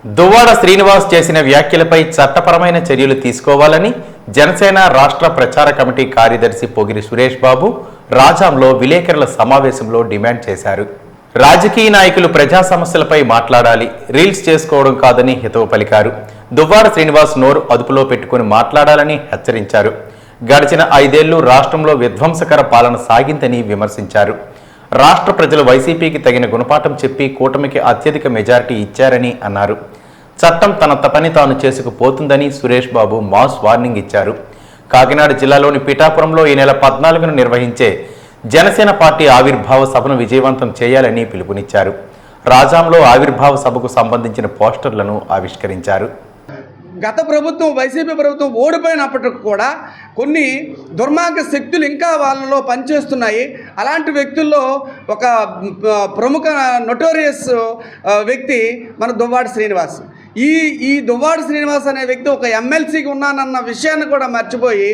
దువ్వాడ శ్రీనివాస్ చేసిన వ్యాఖ్యలపై చట్టపరమైన చర్యలు తీసుకోవాలని జనసేన రాష్ట్ర ప్రచార కమిటీ కార్యదర్శి పొగిరి సురేష్ బాబు రాజాంలో విలేకరుల సమావేశంలో డిమాండ్ చేశారు. రాజకీయ నాయకులు ప్రజా సమస్యలపై మాట్లాడాలి, రీల్స్ చేసుకోవడం కాదని హితవు పలికారు. దువ్వాడ శ్రీనివాస్ నోరు అదుపులో పెట్టుకుని మాట్లాడాలని హెచ్చరించారు. గడిచిన 5 ఏళ్లు రాష్ట్రంలో విధ్వంసకర పాలన సాగిందని విమర్శించారు. రాష్ట్ర ప్రజలు వైసీపీకి తగిన గుణపాఠం చెప్పి కూటమికి అత్యధిక మెజారిటీ ఇచ్చారని అన్నారు. చట్టం తన పని తాను చేసుకుపోతుందని సురేష్ బాబు మాస్ వార్నింగ్ ఇచ్చారు. కాకినాడ జిల్లాలోని పిఠాపురంలో ఈ నెల 14న నిర్వహించే జనసేన పార్టీ ఆవిర్భావ సభను విజయవంతం చేయాలని పిలుపునిచ్చారు. రాజాంలో ఆవిర్భావ సభకు సంబంధించిన పోస్టర్లను ఆవిష్కరించారు. గత ప్రభుత్వం వైసీపీ ప్రభుత్వం ఓడిపోయినప్పటికి కూడా కొన్ని దుర్మార్గ శక్తులు ఇంకా వాళ్ళలో పనిచేస్తున్నాయి. అలాంటి వ్యక్తుల్లో ఒక ప్రముఖ నొటోరియస్ వ్యక్తి మన దువ్వాడ శ్రీనివాస్. ఈ దువ్వాడ శ్రీనివాస్ అనే వ్యక్తి ఒక ఎమ్మెల్సీకి ఉన్నానన్న విషయాన్ని కూడా మర్చిపోయి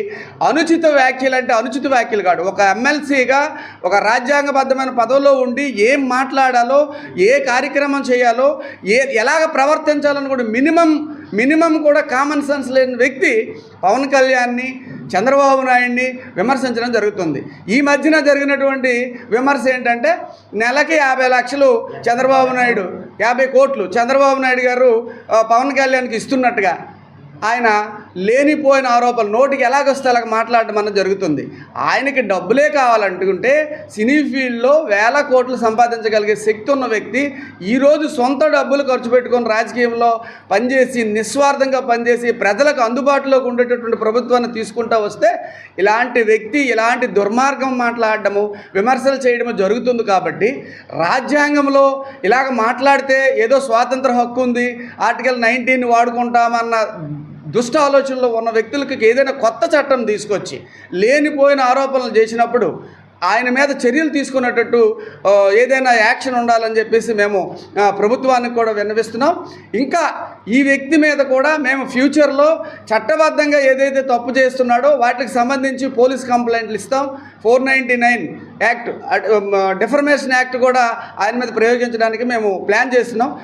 అనుచిత వ్యాఖ్యలు అంటే అనుచిత వ్యాఖ్యలు కాదు, ఒక ఎమ్మెల్సీగా ఒక రాజ్యాంగబద్ధమైన పదవిలో ఉండి ఏం మాట్లాడాలో, ఏ కార్యక్రమం చేయాలో, ఎలాగ ప్రవర్తించాలని కూడా మినిమం కూడా కామన్ సెన్స్ లేని వ్యక్తి పవన్ కళ్యాణ్ని, చంద్రబాబు నాయుడిని విమర్శించడం జరుగుతుంది. ఈ మధ్యన జరిగినటువంటి విమర్శ ఏంటంటే నెలకి 50 లక్షలు చంద్రబాబు నాయుడు, 50 కోట్లు చంద్రబాబు నాయుడు గారు పవన్ కళ్యాణ్కి ఇస్తున్నట్టుగా ఆయన లేనిపోయిన ఆరోపణలు నోటికి ఎలాగొస్తే అలాగ మాట్లాడడం అన్నది జరుగుతుంది. ఆయనకి డబ్బులే కావాలంటుకుంటే సినీ ఫీల్డ్లో 1000 కోట్లు సంపాదించగలిగే శక్తి ఉన్న వ్యక్తి ఈరోజు సొంత డబ్బులు ఖర్చు పెట్టుకొని రాజకీయంలో పనిచేసి నిస్వార్థంగా పనిచేసి ప్రజలకు అందుబాటులోకి ఉండేటటువంటి ప్రభుత్వాన్ని తీసుకుంటూ వస్తే ఇలాంటి వ్యక్తి ఇలాంటి దుర్మార్గం మాట్లాడడము, విమర్శలు చేయడము జరుగుతుంది. కాబట్టి రాజ్యాంగంలో ఇలాగ మాట్లాడితే ఏదో స్వాతంత్ర హక్కు ఉంది, ఆర్టికల్ 19 వాడుకుంటామన్న దుష్ట ఆలోచనలో ఉన్న వ్యక్తులకి ఏదైనా కొత్త చట్టం తీసుకొచ్చి లేనిపోయిన ఆరోపణలు చేసినప్పుడు ఆయన మీద చర్యలు తీసుకునేటట్టు ఏదైనా యాక్షన్ ఉండాలని చెప్పేసి మేము ప్రభుత్వానికి కూడా విన్నవిస్తున్నాం. ఇంకా ఈ వ్యక్తి మీద కూడా మేము ఫ్యూచర్లో చట్టబద్ధంగా ఏదైతే తప్పు చేస్తున్నాడో వాటికి సంబంధించి పోలీస్ కంప్లైంట్లు ఇస్తాం. 499 యాక్ట్, డిఫర్మేషన్ యాక్ట్ కూడా ఆయన మీద ప్రయోగించడానికి మేము ప్లాన్ చేస్తున్నాం.